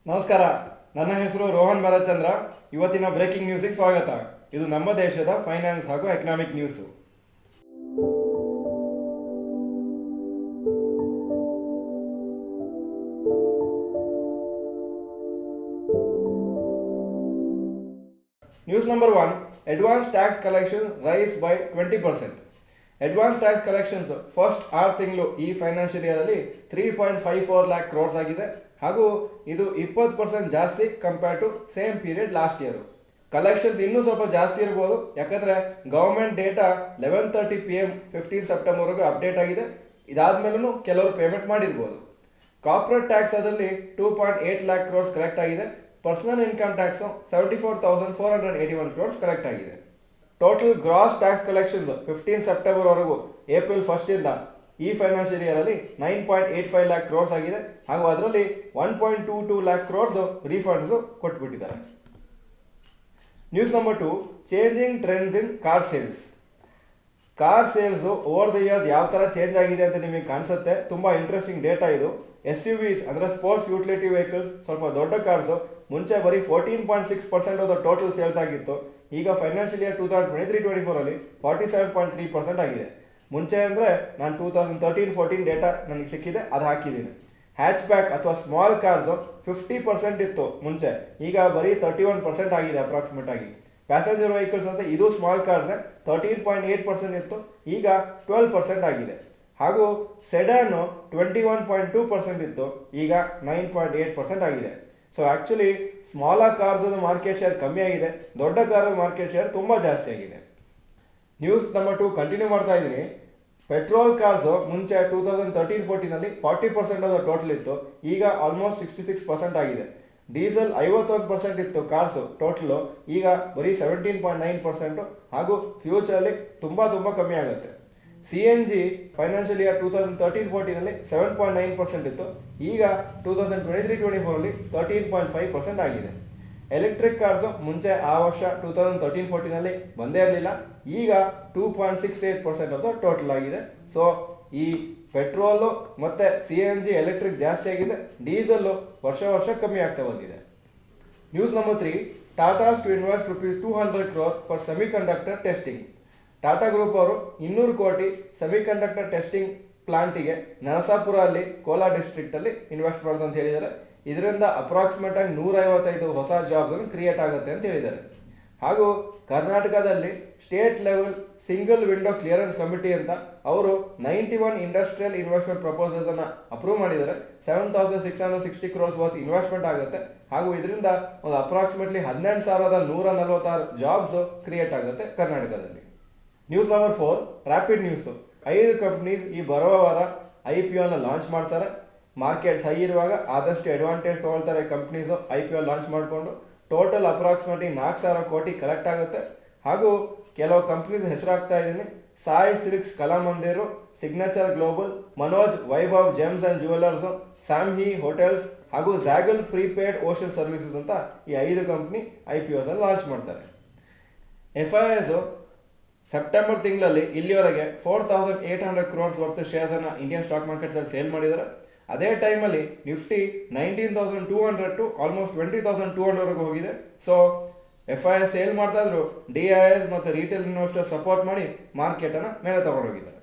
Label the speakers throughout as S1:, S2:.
S1: ನಮಸ್ಕಾರ. ನನ್ನ ಹೆಸರು ರೋಹನ್ ಭರತ್ಚಂದ್ರ. ಇವತ್ತಿನ ಬ್ರೇಕಿಂಗ್ ನ್ಯೂಸಿಗೆ ಸ್ವಾಗತ. ಇದು ನಮ್ಮ ದೇಶದ ಫೈನಾನ್ಸ್ ಹಾಗೂ economic news. News number 1, advance tax collection rise by 20%. Advance tax collections first 6 ತಿಂಗಳು ಈ ಫೈನಾನ್ಷಿಯಲ್ ಇಯರಲ್ಲಿ 3.54 ಲ್ಯಾಕ್ ಕ್ರೋರ್ಸ್ ಆಗಿದೆ ಹಾಗೂ ಇದು 20% ಜಾಸ್ತಿ compare to same period last year. Collections ಇನ್ನೂ ಸ್ವಲ್ಪ ಜಾಸ್ತಿ ಇರ್ಬೋದು, ಯಾಕಂದರೆ ಗೌರ್ಮೆಂಟ್ ಡೇಟಾ 11:30 PM 15 ಸೆಪ್ಟೆಂಬರ್ವರೆಗೂ ಅಪ್ಡೇಟ್ ಆಗಿದೆ. ಇದಾದ್ಮೇಲೂ ಕೆಲವರು ಪೇಮೆಂಟ್ ಮಾಡಿರ್ಬೋದು. ಕಾರ್ಪೊರೇಟ್ ಟ್ಯಾಕ್ಸ್ ಅದರಲ್ಲಿ 2.8 ಲ್ಯಾಕ್ ಕ್ರೋರ್ಸ್ ಕಲೆಕ್ಟ್ ಆಗಿದೆ. Personal income tax 74,481 crores collect ಆಗಿದೆ. ಟೋಟಲ್ ಗ್ರಾಸ್ ಟ್ಯಾಕ್ಸ್ ಕಲೆಕ್ಷನ್ಸ್ 15 ಸೆಪ್ಟೆಂಬರ್ವರೆಗೂ ಏಪ್ರಿಲ್ 1 ಈ ಫೈನಾನ್ಷಿಯಲ್ ಇಯರಲ್ಲಿ 9.85 ಲ್ಯಾಕ್ ಕ್ರೋರ್ಸ್ ಆಗಿದೆ ಹಾಗೂ ಅದರಲ್ಲಿ 1.22 ಲ್ಯಾಕ್ ಕ್ರೋರ್ಸ್ ರೀಫಂಡ್ಸು ಕೊಟ್ಬಿಟ್ಟಿದ್ದಾರೆ. News number 2, changing trends in car sales. Car sales over the years ಯಾವ ಥರ ಚೇಂಜ್ ಆಗಿದೆ ಅಂತ ನಿಮಗೆ ಕಾಣಿಸುತ್ತೆ. ತುಂಬ ಇಂಟ್ರೆಸ್ಟಿಂಗ್ ಡೇಟಾ ಇದು. SUVs ಅಂದರೆ ಸ್ಪೋರ್ಟ್ಸ್ ಯುಟಿಲಿಟಿ ವೆಹಿಕಲ್ಸ್, ಸ್ವಲ್ಪ ದೊಡ್ಡ ಕಾರ್ಸು ಮುಂಚೆ ಬರೀ 14.6% ಆಫ್ ದ ಟೋಟಲ್ ಸೇಲ್ಸ್ ಆಗಿತ್ತು. ಈಗ ಫೈನಾನ್ಷಿಯಲ್ ಇಯರ್ 2023-24 47.3% ಆಗಿದೆ. ಮುಂಚೆ ಅಂದರೆ ನಾನು 2013-14 ಡೇಟಾ ನನಗೆ ಸಿಕ್ಕಿದೆ, ಅದು ಹಾಕಿದ್ದೀನಿ. ಹ್ಯಾಚ್ ಬ್ಯಾಕ್ ಅಥವಾ ಸ್ಮಾಲ್ ಕಾರ್ಸು 50% ಇತ್ತು ಮುಂಚೆ, ಈಗ ಬರೀ 31% ಆಗಿದೆ ಅಪ್ರಾಕ್ಸಿಮೇಟ್ ಆಗಿ. ಪ್ಯಾಸೆಂಜರ್ ವೆಹಿಕಲ್ಸ್ ಅಂತ ಇದು ಸ್ಮಾಲ್ ಕಾರ್ಸೇ 13.8% ಇತ್ತು, ಈಗ 12% ಆಗಿದೆ. ಹಾಗೂ ಸೆಡಾನು 21.2% ಇತ್ತು, ಈಗ 9.8% ಆಗಿದೆ. ಸೊ ಆ್ಯಕ್ಚುಲಿ ಸ್ಮಾಲರ್ ಕಾರ್ಸದ ಮಾರ್ಕೆಟ್ ಶೇರ್ ಕಮ್ಮಿ ಆಗಿದೆ, ದೊಡ್ಡ ಕಾರದ ಮಾರ್ಕೆಟ್ ಶೇರ್ ತುಂಬ ಜಾಸ್ತಿ ಆಗಿದೆ. ನ್ಯೂಸ್ ನಂಬರ್ 2 ಕಂಟಿನ್ಯೂ ಮಾಡ್ತಾ ಇದ್ದೀನಿ. ಪೆಟ್ರೋಲ್ ಕಾರ್ಸು ಮುಂಚೆ 2013-14 40% ಆಫ್ ದ ಟೋಟಲ್ ಇತ್ತು, ಈಗ ಆಲ್ಮೋಸ್ಟ್ 66% ಆಗಿದೆ. ಡೀಸೆಲ್ 51% ಇತ್ತು ಕಾರ್ಸು ಟೋಟಲು, ಈಗ ಬರೀ 17.9% ಹಾಗೂ ಫ್ಯೂಚರಲ್ಲಿ ತುಂಬ ಕಮ್ಮಿ ಆಗುತ್ತೆ. CNG ಫೈನಾನ್ಷಿಯಲ್ ಇಯರ್ 2013-14 7.9% ಇತ್ತು, ಈಗ 2023-24 13.5% ಆಗಿದೆ. ಎಲೆಕ್ಟ್ರಿಕ್ ಕಾರ್ಸು ಮುಂಚೆ ಆ ವರ್ಷ 2013-14 ಬಂದೇ ಇರಲಿಲ್ಲ, ಈಗ 2.68% ಆಫ್ ದ ಟೋಟಲ್ ಆಗಿದೆ. ಸೊ ಈ ಪೆಟ್ರೋಲು ಮತ್ತು CNG ಎಲೆಕ್ಟ್ರಿಕ್ ಜಾಸ್ತಿ ಆಗಿದೆ, ಡೀಸೆಲ್ಲು ವರ್ಷ ಕಮ್ಮಿ ಆಗ್ತಾ ಬಂದಿದೆ. News number 3, Tatas to invest ₹200 crore for semiconductor testing. Tata group ಅವರು 200 ಕೋಟಿ ಸೆಮಿಕಂಡಕ್ಟರ್ ಟೆಸ್ಟಿಂಗ್ ಪ್ಲಾಂಟಿಗೆ ನರಸಾಪುರ ಅಲ್ಲಿ ಕೋಲಾರ ಡಿಸ್ಟ್ರಿಕ್ಟಲ್ಲಿ ಇನ್ವೆಸ್ಟ್ ಮಾಡೋದು ಅಂತ ಹೇಳಿದ್ದಾರೆ. ಇದರಿಂದ ಅಪ್ರಾಕ್ಸಿಮೇಟ್ ಆಗಿ 155 ಹೊಸ ಜಾಬ್ಸ್ ಕ್ರಿಯೇಟ್ ಆಗುತ್ತೆ ಅಂತ ಹೇಳಿದ್ದಾರೆ. ಹಾಗೂ ಕರ್ನಾಟಕದಲ್ಲಿ state level single window clearance committee ಅಂತ ಅವರು 91 ಇಂಡಸ್ಟ್ರಿಯಲ್ ಇನ್ವೆಸ್ಟ್ಮೆಂಟ್ ಪ್ರಪೋಸಲ್ಸನ್ನು ಅಪ್ರೂವ್ ಮಾಡಿದ್ದಾರೆ. 7,660 crores ವರ್ತ್ ಇನ್ವೆಸ್ಟ್ಮೆಂಟ್ ಆಗುತ್ತೆ ಹಾಗೂ ಇದರಿಂದ ಒಂದು ಅಪ್ರಾಕ್ಸಿಮೇಟ್ಲಿ 12,146 ಜಾಬ್ಸ್ ಕ್ರಿಯೇಟ್ ಆಗುತ್ತೆ ಕರ್ನಾಟಕದಲ್ಲಿ. News number 4, rapid news. 5 companies ಈ ಬರುವ ವಾರ IPOನ ಲಾಂಚ್ ಮಾಡ್ತಾರೆ. ಮಾರ್ಕೆಟ್ಸ್ ಹೈ ಇರುವಾಗ ಆದಷ್ಟು ಅಡ್ವಾಂಟೇಜ್ ತೊಗೊಳ್ತಾರೆ ಕಂಪ್ನೀಸು IPO ಲಾಂಚ್ ಮಾಡಿಕೊಂಡು. ಟೋಟಲ್ ಅಪ್ರಾಕ್ಸಿಮೇಟ್ಲಿ 4,000 ಕೋಟಿ ಕಲೆಕ್ಟ್ ಆಗುತ್ತೆ. ಹಾಗೂ ಕೆಲವು ಕಂಪ್ನೀಸ್ ಹೆಸರಾಗ್ತಾ ಇದ್ದೀನಿ: Sai silks Kalamandir, signature global, Manoj Vaibhav gems and jewellers, Samhi hotels ಹಾಗೂ ಝ್ಯಾಗಲ್ ಪ್ರೀಪೇಯ್ಡ್ ಓಷನ್ ಸರ್ವಿಸಸ್ ಅಂತ ಈ 5 ಕಂಪ್ನಿ IPOಸಲ್ಲಿ ಲಾಂಚ್ ಮಾಡ್ತಾರೆ. FIIs ಸೆಪ್ಟೆಂಬರ್ ತಿಂಗಳಲ್ಲಿ ಇಲ್ಲಿವರೆಗೆ 4,800 crores worth ಶೇರ್ಸನ್ನು Indian stock ಮಾರ್ಕೆಟ್ಸಲ್ಲಿ sale ಮಾಡಿದ್ದಾರೆ. ಅದೇ ಟೈಮಲ್ಲಿ ನಿಫ್ಟಿ 19,200 ಟು ಆಲ್ಮೋಸ್ಟ್ 20,200ವರೆಗೂ ಹೋಗಿದೆ. ಸೊ FIIs ಸೇಲ್ ಮಾಡ್ತಾ ಇದ್ರು, DIIs ಮತ್ತು ರಿಟೇಲ್ ಇನ್ವೆಸ್ಟರ್ ಸಪೋರ್ಟ್ ಮಾಡಿ ಮಾರ್ಕೆಟನ್ನು ಮೇಲೆ ತಗೊಂಡೋಗಿದ್ದಾರೆ.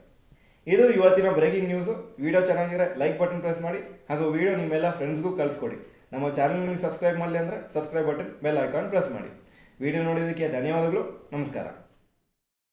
S1: ಇದು ಇವತ್ತಿನ ಬ್ರೇಕಿಂಗ್ ನ್ಯೂಸು. ವಿಡಿಯೋ ಚೆನ್ನಾಗಿದ್ರೆ ಲೈಕ್ ಬಟನ್ ಪ್ರೆಸ್ ಮಾಡಿ ಹಾಗೂ ವಿಡಿಯೋ ನಿಮ್ಮೆಲ್ಲ ಫ್ರೆಂಡ್ಸ್ಗೂ ಕಳಿಸ್ಕೊಡಿ. ನಮ್ಮ ಚಾನಲ್ಗೆ ಸಬ್ಸ್ಕ್ರೈಬ್ ಮಾಡಲಿ ಅಂದರೆ subscribe button bell icon press ಮಾಡಿ. ವಿಡಿಯೋ ನೋಡಿದ್ದಕ್ಕೆ ಧನ್ಯವಾದಗಳು. ನಮಸ್ಕಾರ.